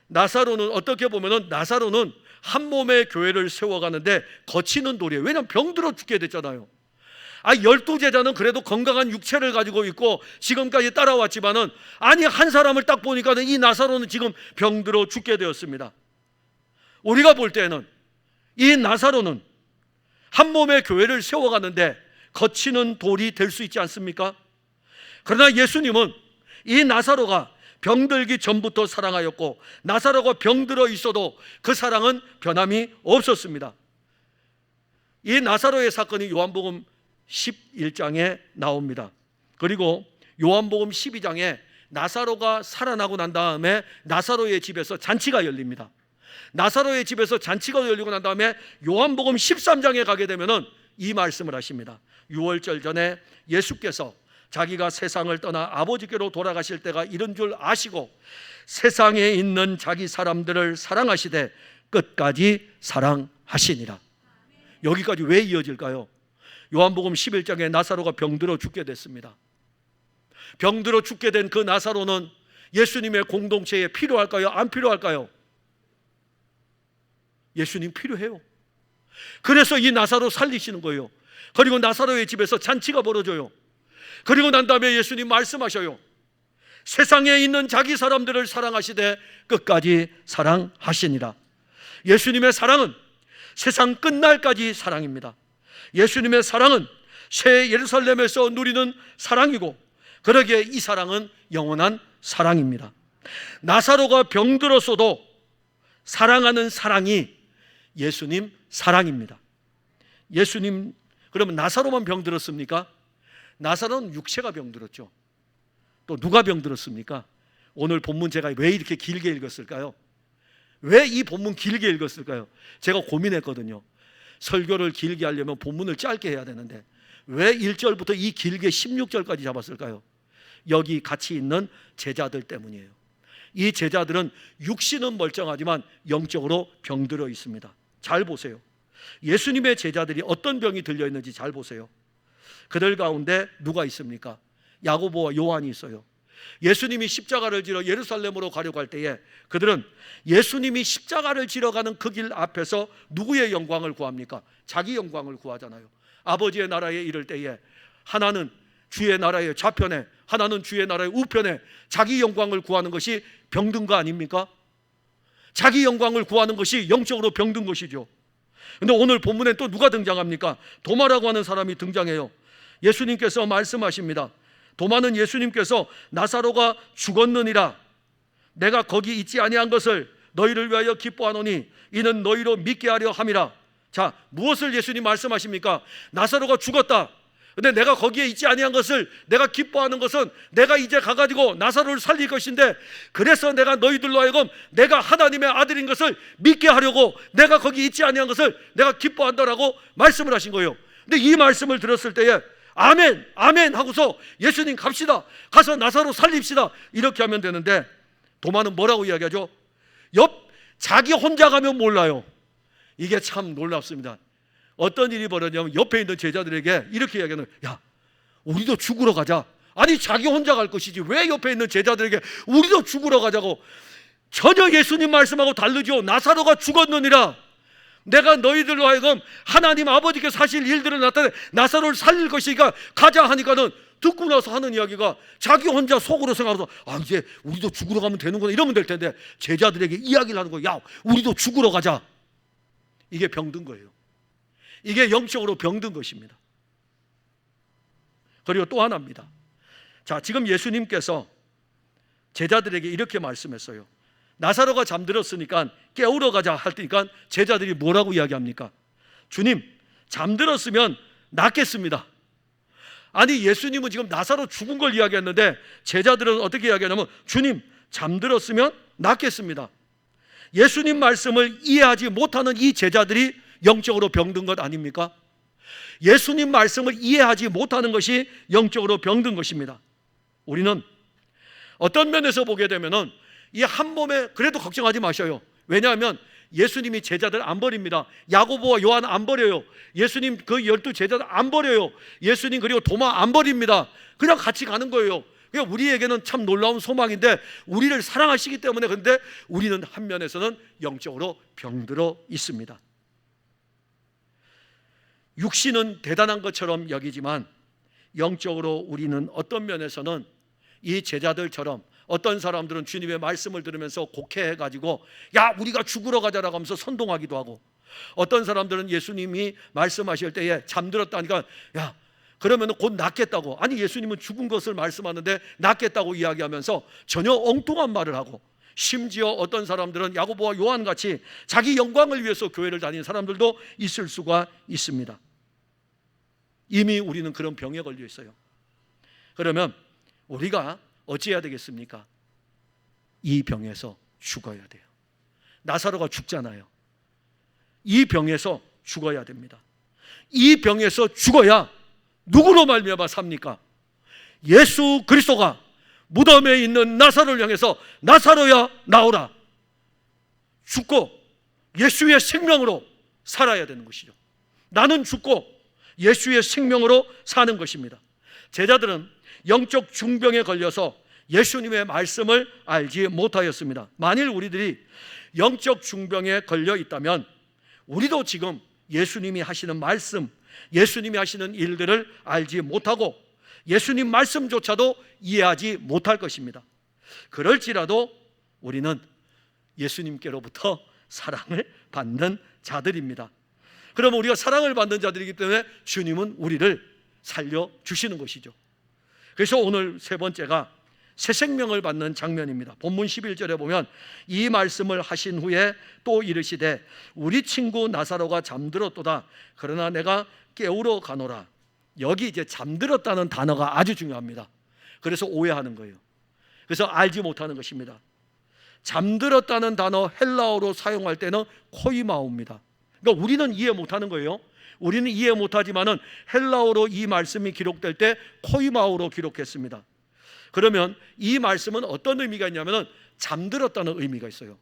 나사로는 어떻게 보면 나사로는 한 몸의 교회를 세워가는데 거치는 돌이에요. 왜냐하면 병들어 죽게 됐잖아요. 12제자는 그래도 건강한 육체를 가지고 있고 지금까지 따라왔지만은, 아니 한 사람을 딱 보니까 이 나사로는 지금 병들어 죽게 되었습니다. 우리가 볼 때는 이 나사로는 한 몸의 교회를 세워가는데 거치는 돌이 될 수 있지 않습니까? 그러나 예수님은 이 나사로가 병들기 전부터 사랑하였고, 나사로가 병들어 있어도 그 사랑은 변함이 없었습니다. 이 나사로의 사건이 요한복음 11장에 나옵니다. 그리고 요한복음 12장에 나사로가 살아나고 난 다음에 나사로의 집에서 잔치가 열립니다. 나사로의 집에서 잔치가 열리고 난 다음에 요한복음 13장에 가게 되면은 이 말씀을 하십니다. 유월절 전에 예수께서 자기가 세상을 떠나 아버지께로 돌아가실 때가 이른 줄 아시고 세상에 있는 자기 사람들을 사랑하시되 끝까지 사랑하시니라. 여기까지 왜 이어질까요? 요한복음 11장에 나사로가 병들어 죽게 됐습니다. 병들어 죽게 된 그 나사로는 예수님의 공동체에 필요할까요? 안 필요할까요? 예수님 필요해요. 그래서 이 나사로 살리시는 거예요. 그리고 나사로의 집에서 잔치가 벌어져요. 그리고 난 다음에 예수님 말씀하셔요. 세상에 있는 자기 사람들을 사랑하시되 끝까지 사랑하시니라. 예수님의 사랑은 세상 끝날까지 사랑입니다. 예수님의 사랑은 새 예루살렘에서 누리는 사랑이고, 그러기에 이 사랑은 영원한 사랑입니다. 나사로가 병들었어도 사랑하는 사랑이 예수님 사랑입니다. 예수님, 그러면 나사로만 병들었습니까? 나사로는 육체가 병들었죠. 또 누가 병들었습니까? 오늘 본문 제가 왜 이렇게 길게 읽었을까요? 왜 이 본문 길게 읽었을까요? 제가 고민했거든요. 설교를 길게 하려면 본문을 짧게 해야 되는데 왜 1절부터 이 길게 16절까지 잡았을까요? 여기 같이 있는 제자들 때문이에요. 이 제자들은 육신은 멀쩡하지만 영적으로 병들어 있습니다. 잘 보세요. 예수님의 제자들이 어떤 병이 들려 있는지 잘 보세요. 그들 가운데 누가 있습니까? 야고보와 요한이 있어요. 예수님이 십자가를 지러 예루살렘으로 가려고 할 때에 그들은 예수님이 십자가를 지러 가는 그 길 앞에서 누구의 영광을 구합니까? 자기 영광을 구하잖아요. 아버지의 나라에 이를 때에 하나는 주의 나라의 좌편에, 하나는 주의 나라의 우편에 자기 영광을 구하는 것이 병든 거 아닙니까? 자기 영광을 구하는 것이 영적으로 병든 것이죠. 그런데 오늘 본문에 또 누가 등장합니까? 도마라고 하는 사람이 등장해요. 예수님께서 말씀하십니다. 도마는 예수님께서 나사로가 죽었느니라 내가 거기 있지 아니한 것을 너희를 위하여 기뻐하노니 이는 너희로 믿게 하려 함이라. 자, 무엇을 예수님 말씀하십니까? 나사로가 죽었다. 근데 내가 거기에 있지 아니한 것을, 내가 기뻐하는 것은 내가 이제 가가지고 나사로를 살릴 것인데, 그래서 내가 너희들로 하여금 내가 하나님의 아들인 것을 믿게 하려고 내가 거기 있지 아니한 것을 내가 기뻐한다라고 말씀을 하신 거예요. 근데 이 말씀을 들었을 때에 아멘, 아멘 하고서 예수님 갑시다, 가서 나사로 살립시다, 이렇게 하면 되는데, 도마는 뭐라고 이야기하죠? 자기 혼자 가면 몰라요. 이게 참 놀랍습니다. 어떤 일이 벌어지냐면 옆에 있는 제자들에게 이렇게 이야기하는 거예요. 야, 우리도 죽으러 가자. 아니, 자기 혼자 갈 것이지 왜 옆에 있는 제자들에게 우리도 죽으러 가자고. 전혀 예수님 말씀하고 다르죠. 나사로가 죽었느니라. 내가 너희들로 하여금 하나님 아버지께서 하실 일들을 나타내 나사로를 살릴 것이니까 가자 하니까는, 듣고 나서 하는 이야기가 자기 혼자 속으로 생각해서 이제 우리도 죽으러 가면 되는구나 이러면 될 텐데, 제자들에게 이야기를 하는 거예요. 야, 우리도 죽으러 가자. 이게 병든 거예요. 이게 영적으로 병든 것입니다. 그리고 또 하나입니다. 자, 지금 예수님께서 제자들에게 이렇게 말씀했어요. 나사로가 잠들었으니까 깨우러 가자 할 때니까 제자들이 뭐라고 이야기합니까? 주님, 잠들었으면 낫겠습니다. 아니, 예수님은 지금 나사로 죽은 걸 이야기했는데 제자들은 어떻게 이야기하냐면, 주님, 잠들었으면 낫겠습니다. 예수님 말씀을 이해하지 못하는 이 제자들이 영적으로 병든 것 아닙니까? 예수님 말씀을 이해하지 못하는 것이 영적으로 병든 것입니다. 우리는 어떤 면에서 보게 되면은 이 한 몸에, 그래도 걱정하지 마셔요. 왜냐하면 예수님이 제자들 안 버립니다. 야고보와 요한 안 버려요. 예수님 그 12 제자들 안 버려요. 예수님 그리고 도마 안 버립니다. 그냥 같이 가는 거예요. 그러니까 우리에게는 참 놀라운 소망인데, 우리를 사랑하시기 때문에. 그런데 우리는 한 면에서는 영적으로 병들어 있습니다. 육신은 대단한 것처럼 여기지만 영적으로 우리는 어떤 면에서는 이 제자들처럼, 어떤 사람들은 주님의 말씀을 들으면서 곡해해가지고 야, 우리가 죽으러 가자라고 하면서 선동하기도 하고, 어떤 사람들은 예수님이 말씀하실 때에 잠들었다니까 야, 그러면 곧 낫겠다고, 아니 예수님은 죽은 것을 말씀하는데 낫겠다고 이야기하면서 전혀 엉뚱한 말을 하고, 심지어 어떤 사람들은 야고보와 요한같이 자기 영광을 위해서 교회를 다니는 사람들도 있을 수가 있습니다. 이미 우리는 그런 병에 걸려 있어요. 그러면 우리가 어찌해야 되겠습니까? 이 병에서 죽어야 돼요. 나사로가 죽잖아요. 이 병에서 죽어야 됩니다. 이 병에서 죽어야 누구로 말미암아 삽니까? 예수 그리스도가 무덤에 있는 나사로를 향해서 나사로야 나오라, 죽고 예수의 생명으로 살아야 되는 것이죠. 나는 죽고 예수의 생명으로 사는 것입니다. 제자들은 영적 중병에 걸려서 예수님의 말씀을 알지 못하였습니다. 만일 우리들이 영적 중병에 걸려 있다면 우리도 지금 예수님이 하시는 말씀, 예수님이 하시는 일들을 알지 못하고 예수님 말씀조차도 이해하지 못할 것입니다. 그럴지라도 우리는 예수님께로부터 사랑을 받는 자들입니다. 그러면 우리가 사랑을 받는 자들이기 때문에 주님은 우리를 살려주시는 것이죠. 그래서 오늘 세 번째가 새 생명을 받는 장면입니다. 본문 11절에 보면 이 말씀을 하신 후에 또 이르시되 우리 친구 나사로가 잠들었도다. 그러나 내가 깨우러 가노라. 여기 이제 잠들었다는 단어가 아주 중요합니다. 그래서 오해하는 거예요. 그래서 알지 못하는 것입니다. 잠들었다는 단어 헬라어로 사용할 때는 코이마오입니다. 그러니까 우리는 이해 못하는 거예요. 우리는 이해 못하지만은 헬라어로 이 말씀이 기록될 때 코이마오로 기록했습니다. 그러면 이 말씀은 어떤 의미가 있냐면은 잠들었다는 의미가 있어요.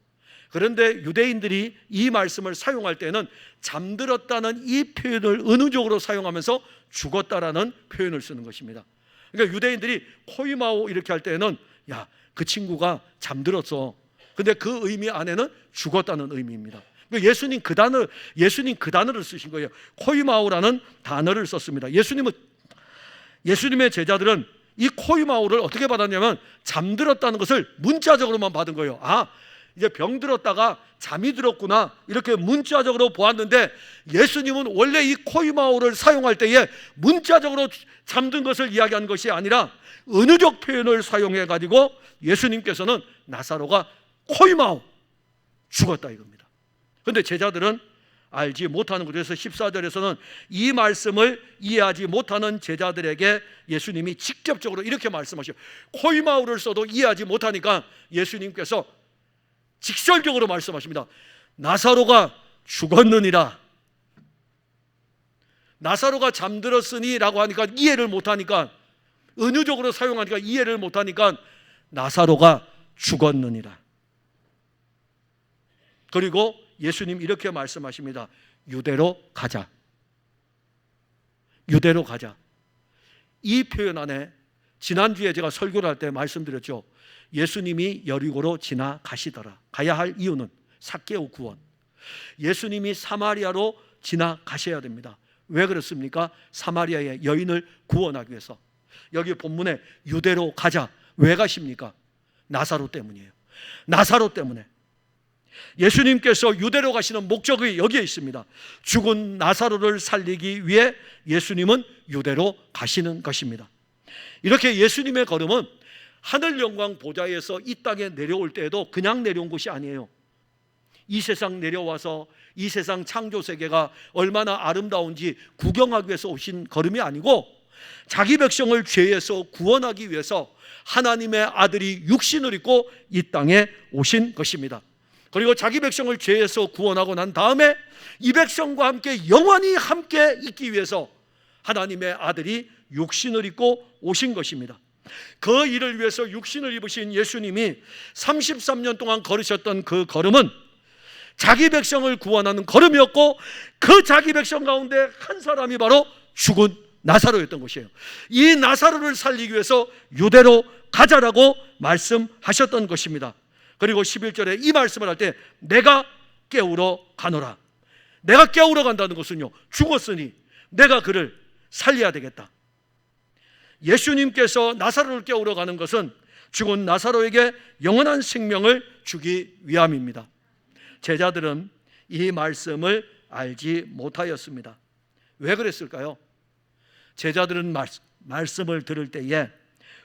그런데 유대인들이 이 말씀을 사용할 때는 잠들었다는 이 표현을 은유적으로 사용하면서 죽었다라는 표현을 쓰는 것입니다. 그러니까 유대인들이 코이마오 이렇게 할 때는 야, 그 친구가 잠들었어. 근데 그 의미 안에는 죽었다는 의미입니다. 예수님 그 단어를 쓰신 거예요. 코이마오라는 단어를 썼습니다. 예수님의 제자들은 이 코이마오를 어떻게 받았냐면 잠들었다는 것을 문자적으로만 받은 거예요. 아, 이제 병들었다가 잠이 들었구나 이렇게 문자적으로 보았는데, 예수님은 원래 이 코이마오를 사용할 때에 문자적으로 잠든 것을 이야기한 것이 아니라 은유적 표현을 사용해 가지고 예수님께서는 나사로가 코이마오 죽었다 이겁니다. 그런데 제자들은 알지 못하는 것. 그래서 14절에서는 이 말씀을 이해하지 못하는 제자들에게 예수님이 직접적으로 이렇게 말씀하셔요. 코이마우를 써도 이해하지 못하니까 예수님께서 직설적으로 말씀하십니다. 나사로가 죽었느니라. 나사로가 잠들었으니 라고 하니까 이해를 못하니까, 은유적으로 사용하니까 이해를 못하니까 나사로가 죽었느니라. 그리고 예수님 이렇게 말씀하십니다. 유대로 가자. 유대로 가자. 이 표현 안에 지난주에 제가 설교를 할 때 말씀드렸죠. 예수님이 여리고로 지나가시더라. 가야 할 이유는 삭개오 구원. 예수님이 사마리아로 지나가셔야 됩니다. 왜 그렇습니까? 사마리아의 여인을 구원하기 위해서. 여기 본문에 유대로 가자. 왜 가십니까? 나사로 때문이에요. 나사로 때문에. 예수님께서 유대로 가시는 목적이 여기에 있습니다. 죽은 나사로를 살리기 위해 예수님은 유대로 가시는 것입니다. 이렇게 예수님의 걸음은 하늘 영광 보좌에서 이 땅에 내려올 때에도 그냥 내려온 것이 아니에요. 이 세상 내려와서 이 세상 창조 세계가 얼마나 아름다운지 구경하기 위해서 오신 걸음이 아니고, 자기 백성을 죄에서 구원하기 위해서 하나님의 아들이 육신을 입고 이 땅에 오신 것입니다. 그리고 자기 백성을 죄에서 구원하고 난 다음에 이 백성과 함께 영원히 함께 있기 위해서 하나님의 아들이 육신을 입고 오신 것입니다. 그 일을 위해서 육신을 입으신 예수님이 33년 동안 걸으셨던 그 걸음은 자기 백성을 구원하는 걸음이었고, 그 자기 백성 가운데 한 사람이 바로 죽은 나사로였던 것이에요. 이 나사로를 살리기 위해서 유대로 가자라고 말씀하셨던 것입니다. 그리고 11절에 이 말씀을 할 때 내가 깨우러 가노라. 내가 깨우러 간다는 것은요, 죽었으니 내가 그를 살려야 되겠다. 예수님께서 나사로를 깨우러 가는 것은 죽은 나사로에게 영원한 생명을 주기 위함입니다. 제자들은 이 말씀을 알지 못하였습니다. 왜 그랬을까요? 제자들은 말씀을 들을 때에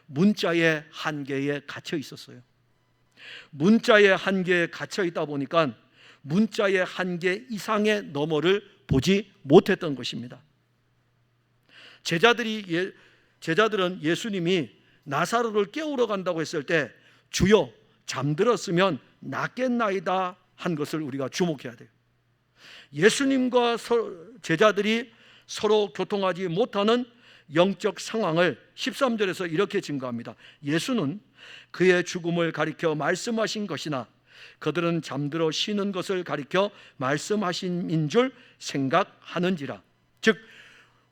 문자의 한계에 갇혀 있었어요. 문자의 한계에 갇혀 있다 보니까 문자의 한계 이상의 너머를 보지 못했던 것입니다. 제자들은 예수님이 나사로를 깨우러 간다고 했을 때 주여 잠들었으면 낫겠나이다 한 것을 우리가 주목해야 돼요. 예수님과 제자들이 서로 교통하지 못하는 영적 상황을 13절에서 이렇게 증거합니다. 예수는 그의 죽음을 가리켜 말씀하신 것이나 그들은 잠들어 쉬는 것을 가리켜 말씀하신 줄 생각하는지라. 즉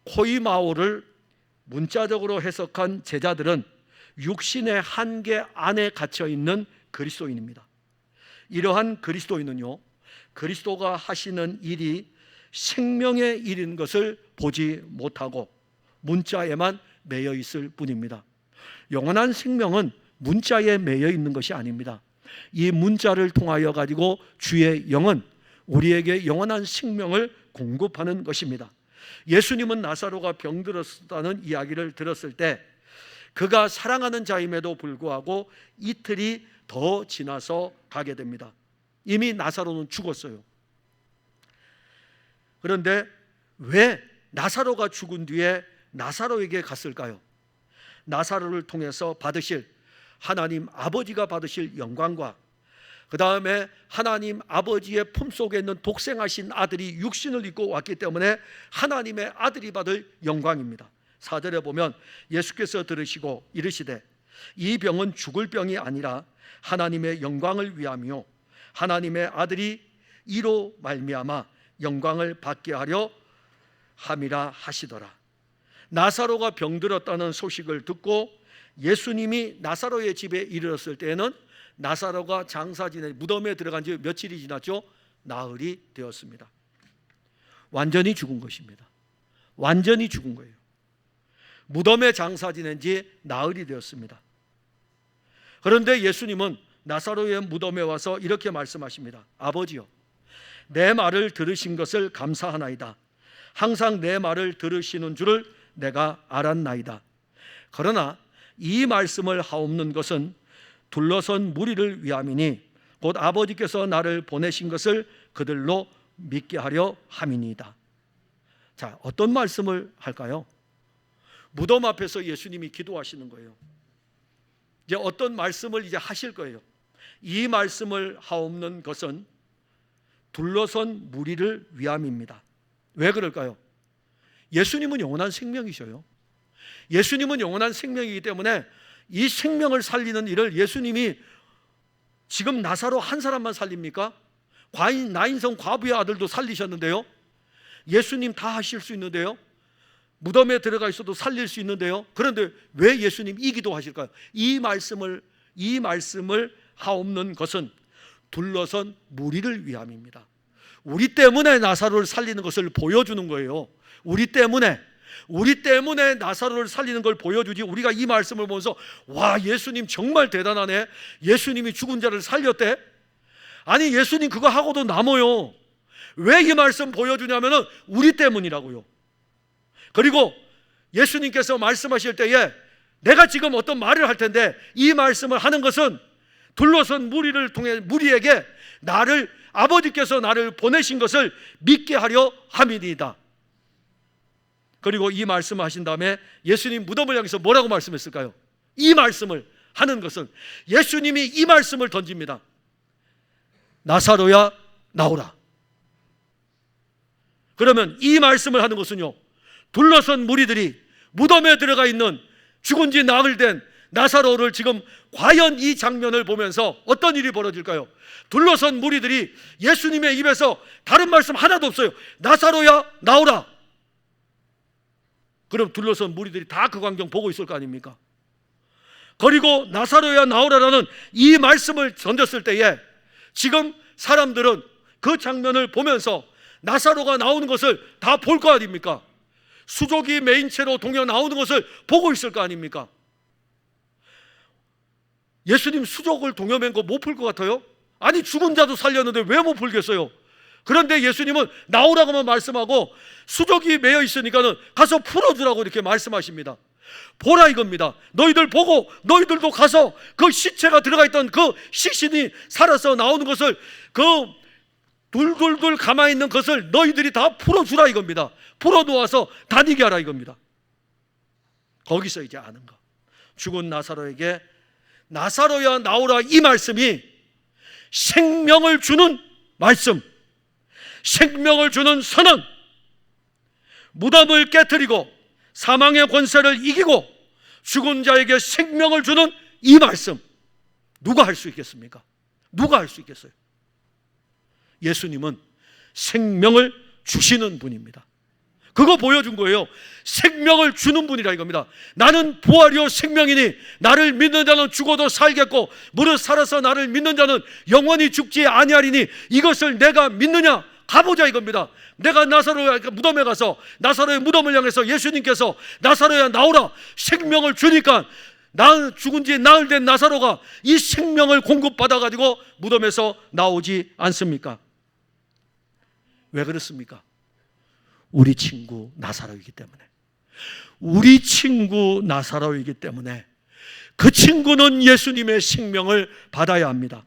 코이마오를 문자적으로 해석한 제자들은 육신의 한계 안에 갇혀 있는 그리스도인입니다. 이러한 그리스도인은요, 그리스도가 하시는 일이 생명의 일인 것을 보지 못하고 문자에만 매여 있을 뿐입니다. 영원한 생명은 문자에 매여 있는 것이 아닙니다. 이 문자를 통하여 가지고 주의 영은 우리에게 영원한 생명을 공급하는 것입니다. 예수님은 나사로가 병들었다는 이야기를 들었을 때 그가 사랑하는 자임에도 불구하고 이틀이 더 지나서 가게 됩니다. 이미 나사로는 죽었어요. 그런데 왜 나사로가 죽은 뒤에 나사로에게 갔을까요? 나사로를 통해서 받으실 하나님 아버지가 받으실 영광과 그 다음에 하나님 아버지의 품속에 있는 독생하신 아들이 육신을 입고 왔기 때문에 하나님의 아들이 받을 영광입니다. 4절에 보면 예수께서 들으시고 이르시되 이 병은 죽을 병이 아니라 하나님의 영광을 위함이요 하나님의 아들이 이로 말미암아 영광을 받게 하려 함이라 하시더라. 나사로가 병들었다는 소식을 듣고 예수님이 나사로의 집에 이르렀을 때에는 나사로가 장사 지내 무덤에 들어간 지 며칠이 지났죠? 나흘이 되었습니다. 완전히 죽은 것입니다. 완전히 죽은 거예요. 무덤에 장사 지낸 지 나흘이 되었습니다. 그런데 예수님은 나사로의 무덤에 와서 이렇게 말씀하십니다. 아버지요, 내 말을 들으신 것을 감사하나이다. 항상 내 말을 들으시는 줄을 내가 알았나이다. 그러나 이 말씀을 하옵는 것은 둘러선 무리를 위함이니 곧 아버지께서 나를 보내신 것을 그들로 믿게 하려 함이니이다. 자, 어떤 말씀을 할까요? 무덤 앞에서 예수님이 기도하시는 거예요. 이제 어떤 말씀을 이제 하실 거예요. 이 말씀을 하옵는 것은 둘러선 무리를 위함입니다. 왜 그럴까요? 예수님은 영원한 생명이셔요. 예수님은 영원한 생명이기 때문에 이 생명을 살리는 일을 예수님이 지금 나사로 한 사람만 살립니까? 나인성 과부의 아들도 살리셨는데요. 예수님 다 하실 수 있는데요. 무덤에 들어가 있어도 살릴 수 있는데요. 그런데 왜 예수님 이 기도하실까요? 이 말씀을 하옵는 것은 둘러선 무리를 위함입니다. 우리 때문에 나사로를 살리는 것을 보여주는 거예요. 우리 때문에 나사로를 살리는 걸 보여주지, 우리가 이 말씀을 보면서 와, 예수님 정말 대단하네, 예수님이 죽은 자를 살렸대. 아니, 예수님 그거 하고도 남아요. 왜 이 말씀 보여주냐면은 우리 때문이라고요. 그리고 예수님께서 말씀하실 때에 내가 지금 어떤 말을 할 텐데 이 말씀을 하는 것은 둘러선 무리를 통해 무리에게 아버지께서 나를 보내신 것을 믿게 하려 함이니이다. 그리고 이 말씀을 하신 다음에 예수님 무덤을 향해서 뭐라고 말씀했을까요? 이 말씀을 하는 것은 예수님이 이 말씀을 던집니다. 나사로야 나오라. 그러면 이 말씀을 하는 것은요, 둘러선 무리들이 무덤에 들어가 있는 죽은 지 나흘 된 나사로를 지금 과연 이 장면을 보면서 어떤 일이 벌어질까요? 둘러선 무리들이 예수님의 입에서 다른 말씀 하나도 없어요. 나사로야 나오라. 그럼 둘러선 무리들이 다 그 광경 보고 있을 거 아닙니까? 그리고 나사로야 나오라라는 이 말씀을 던졌을 때에 지금 사람들은 그 장면을 보면서 나사로가 나오는 것을 다 볼 거 아닙니까? 수족이 메인 채로 동여 나오는 것을 보고 있을 거 아닙니까? 예수님 수족을 동여맨 거 못 풀 것 같아요? 아니, 죽은 자도 살렸는데 왜 못 풀겠어요? 그런데 예수님은 나오라고만 말씀하고 수족이 매여 있으니까는 가서 풀어주라고 이렇게 말씀하십니다. 보라 이겁니다. 너희들 보고 너희들도 가서 그 시체가 들어가 있던 그 시신이 살아서 나오는 것을, 그 둘둘둘 가만히 있는 것을 너희들이 다 풀어주라 이겁니다. 풀어놓아서 다니게 하라 이겁니다. 거기서 이제 아는 거, 죽은 나사로에게 나사로야 나오라, 이 말씀이 생명을 주는 말씀, 생명을 주는 선언, 무덤을 깨뜨리고 사망의 권세를 이기고 죽은 자에게 생명을 주는 이 말씀, 누가 할 수 있겠습니까? 누가 할 수 있겠어요? 예수님은 생명을 주시는 분입니다. 그거 보여준 거예요. 생명을 주는 분이라 이겁니다. 나는 부활이요 생명이니 나를 믿는 자는 죽어도 살겠고 무릇 살아서 나를 믿는 자는 영원히 죽지 아니하리니 이것을 내가 믿느냐? 가보자 이겁니다. 내가 나사로의 무덤에 가서 나사로의 무덤을 향해서 예수님께서 나사로야 나오라 생명을 주니까 죽은 지 나흘 된 나사로가 이 생명을 공급받아 가지고 무덤에서 나오지 않습니까? 왜 그렇습니까? 우리 친구 나사로이기 때문에. 우리 친구 나사로이기 때문에 그 친구는 예수님의 생명을 받아야 합니다.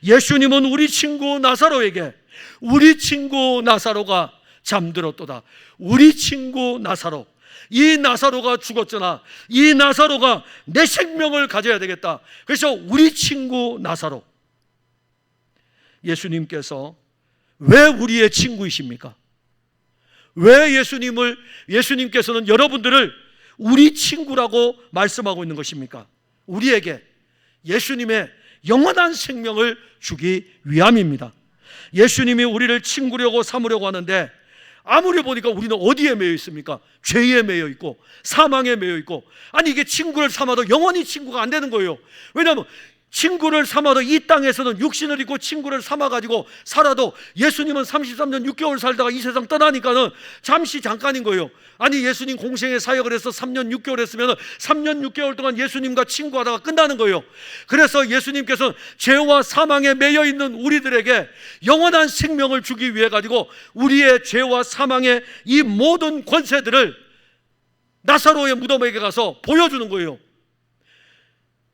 예수님은 우리 친구 나사로에게 우리 친구 나사로가 잠들었도다, 우리 친구 나사로, 이 나사로가 죽었잖아, 이 나사로가 내 생명을 가져야 되겠다. 그래서 우리 친구 나사로, 예수님께서 왜 우리의 친구이십니까? 왜 예수님께서는 여러분들을 우리 친구라고 말씀하고 있는 것입니까? 우리에게 예수님의 영원한 생명을 주기 위함입니다. 예수님이 우리를 친구려고 삼으려고 하는데 아무리 보니까 우리는 어디에 매여 있습니까? 죄에 매여 있고 사망에 매여 있고, 아니 이게 친구를 삼아도 영원히 친구가 안 되는 거예요. 왜냐하면 친구를 삼아도 이 땅에서는 육신을 입고 친구를 삼아가지고 살아도 예수님은 33년 6개월 살다가 이 세상 떠나니까는 잠깐인 거예요. 아니 예수님 공생의 사역을 해서 3년 6개월 했으면 3년 6개월 동안 예수님과 친구하다가 끝나는 거예요. 그래서 예수님께서는 죄와 사망에 매여 있는 우리들에게 영원한 생명을 주기 위해 가지고 우리의 죄와 사망의 이 모든 권세들을 나사로의 무덤에게 가서 보여주는 거예요.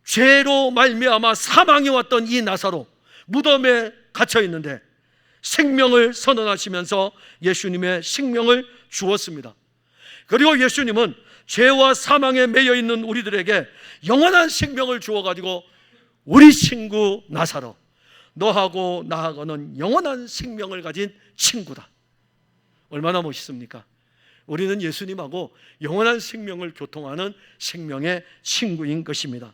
죄로 말미암아 사망이 왔던 이 나사로 무덤에 갇혀 있는데 생명을 선언하시면서 예수님의 생명을 주었습니다. 그리고 예수님은 죄와 사망에 매여 있는 우리들에게 영원한 생명을 주어가지고 우리 친구 나사로, 너하고 나하고는 영원한 생명을 가진 친구다. 얼마나 멋있습니까? 우리는 예수님하고 영원한 생명을 교통하는 생명의 친구인 것입니다.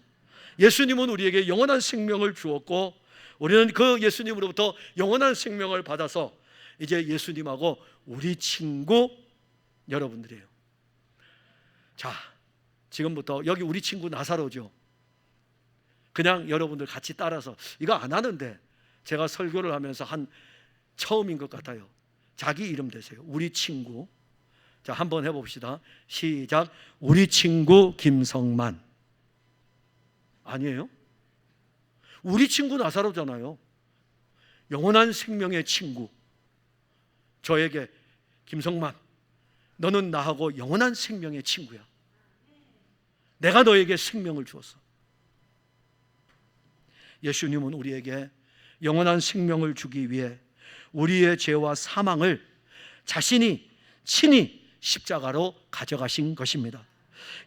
예수님은 우리에게 영원한 생명을 주었고 우리는 그 예수님으로부터 영원한 생명을 받아서 이제 예수님하고 우리 친구 여러분들이에요. 자, 지금부터 여기 우리 친구 나사로죠. 그냥 여러분들 같이 따라서, 이거 안 하는데 제가 설교를 하면서 한 처음인 것 같아요. 자기 이름 대세요. 우리 친구. 자, 한번 해봅시다. 시작. 우리 친구 김성만. 아니에요? 우리 친구 나사로잖아요. 영원한 생명의 친구. 저에게 김성만, 너는 나하고 영원한 생명의 친구야. 내가 너에게 생명을 주었어. 예수님은 우리에게 영원한 생명을 주기 위해 우리의 죄와 사망을 자신이 친히 십자가로 가져가신 것입니다.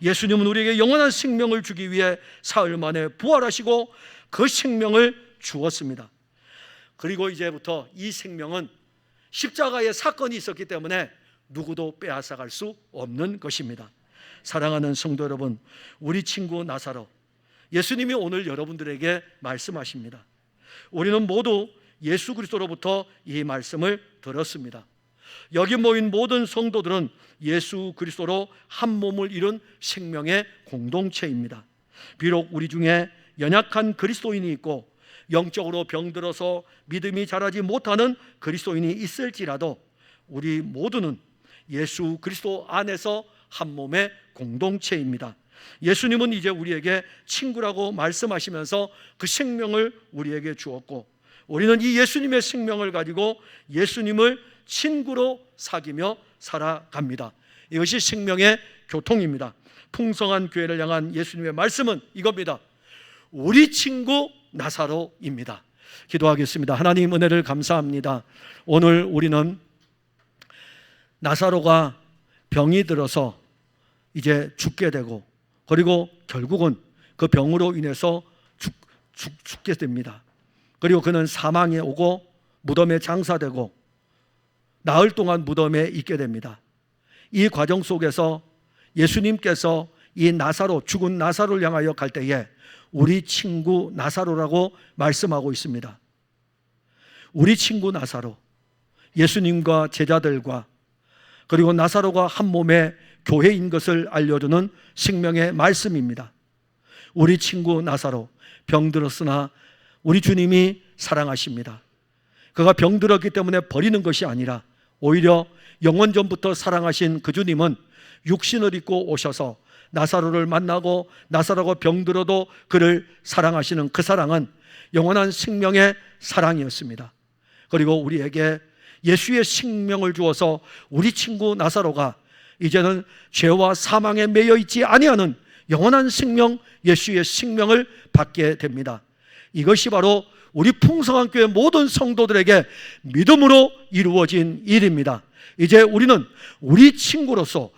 예수님은 우리에게 영원한 생명을 주기 위해 사흘 만에 부활하시고 그 생명을 주었습니다. 그리고 이제부터 이 생명은 십자가의 사건이 있었기 때문에 누구도 빼앗아갈 수 없는 것입니다. 사랑하는 성도 여러분, 우리 친구 나사로, 예수님이 오늘 여러분들에게 말씀하십니다. 우리는 모두 예수 그리스도로부터 이 말씀을 들었습니다. 여기 모인 모든 성도들은 예수 그리스도로 한 몸을 이룬 생명의 공동체입니다. 비록 우리 중에 연약한 그리스도인이 있고 영적으로 병들어서 믿음이 자라지 못하는 그리스도인이 있을지라도 우리 모두는 예수 그리스도 안에서 한 몸의 공동체입니다. 예수님은 이제 우리에게 친구라고 말씀하시면서 그 생명을 우리에게 주었고 우리는 이 예수님의 생명을 가지고 예수님을 친구로 사귀며 살아갑니다. 이것이 생명의 교통입니다. 풍성한 교회를 향한 예수님의 말씀은 이겁니다. 우리 친구 나사로입니다. 기도하겠습니다. 하나님 은혜를 감사합니다. 오늘 우리는 나사로가 병이 들어서 이제 죽게 되고 그리고 결국은 그 병으로 인해서 죽게 됩니다. 그리고 그는 사망에 오고 무덤에 장사되고 나흘 동안 무덤에 있게 됩니다. 이 과정 속에서 예수님께서 이 나사로, 죽은 나사로를 향하여 갈 때에 우리 친구 나사로라고 말씀하고 있습니다. 우리 친구 나사로, 예수님과 제자들과 그리고 나사로가 한 몸의 교회인 것을 알려주는 생명의 말씀입니다. 우리 친구 나사로, 병들었으나 우리 주님이 사랑하십니다. 그가 병들었기 때문에 버리는 것이 아니라 오히려 영원전부터 사랑하신 그 주님은 육신을 입고 오셔서 나사로를 만나고 나사로가 병들어도 그를 사랑하시는 그 사랑은 영원한 생명의 사랑이었습니다. 그리고 우리에게 예수의 생명을 주어서 우리 친구 나사로가 이제는 죄와 사망에 매여 있지 아니하는 영원한 생명, 예수의 생명을 받게 됩니다. 이것이 바로 우리 풍성한 교회 모든 성도들에게 믿음으로 이루어진 일입니다. 이제 우리는 우리 친구로서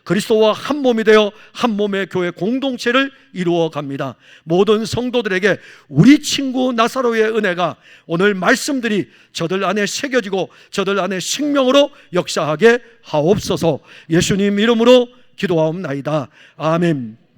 그리스도와 한 몸이 되어 한 몸의 교회 공동체를 이루어 갑니다. 모든 성도들에게 우리 친구 나사로의 은혜가 오늘 말씀들이 저들 안에 새겨지고 저들 안에 생명으로 역사하게 하옵소서. 예수님 이름으로 기도하옵나이다. 아멘.